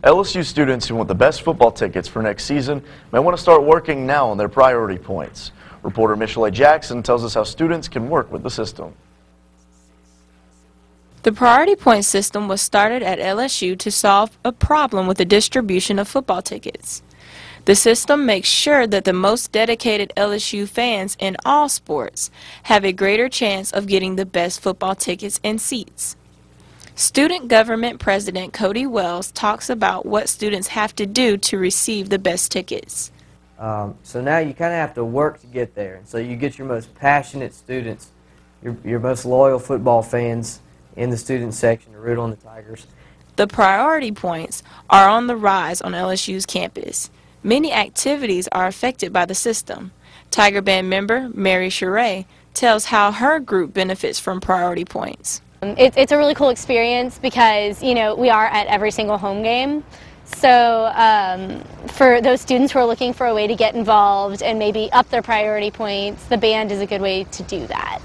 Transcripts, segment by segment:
LSU students who want the best football tickets for next season may want to start working now on their priority points. Reporter Michelle Jackson tells us how students can work with the system. The priority point system was started at LSU to solve a problem with the distribution of football tickets. The system makes sure that the most dedicated LSU fans in all sports have a greater chance of getting the best football tickets and seats. Student Government President Cody Wells talks about what students have to do to receive the best tickets. So now you kind of have to work to get there. And so you get your most passionate students, your most loyal football fans in the student section to root on the Tigers. The priority points are on the rise on LSU's campus. Many activities are affected by the system. Tiger Band member Mary Sheree tells how her group benefits from priority points. It's a really cool experience because, you know, we are at every single home game. So for those students who are looking for a way to get involved and maybe up their priority points, the band is a good way to do that.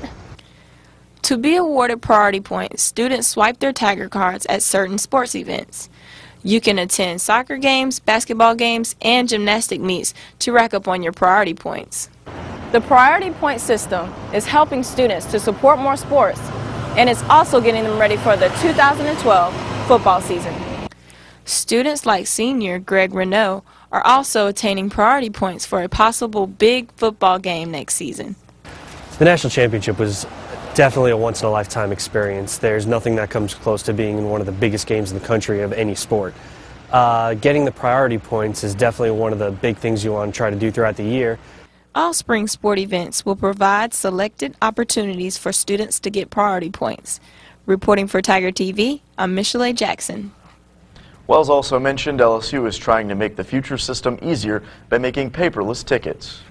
To be awarded priority points, students swipe their Tiger cards at certain sports events. You can attend soccer games, basketball games, and gymnastic meets to rack up on your priority points. The priority point system is helping students to support more sports, and it's also getting them ready for the 2012 football season. Students like senior Greg Renault are also attaining priority points for a possible big football game next season. The national championship was definitely a once-in-a-lifetime experience. There's nothing that comes close to being in one of the biggest games in the country of any sport. Getting the priority points is definitely one of the big things you want to try to do throughout the year. All spring sport events will provide selected opportunities for students to get priority points. Reporting for Tiger TV, I'm Michelle Jackson. Wells also mentioned LSU is trying to make the future system easier by making paperless tickets.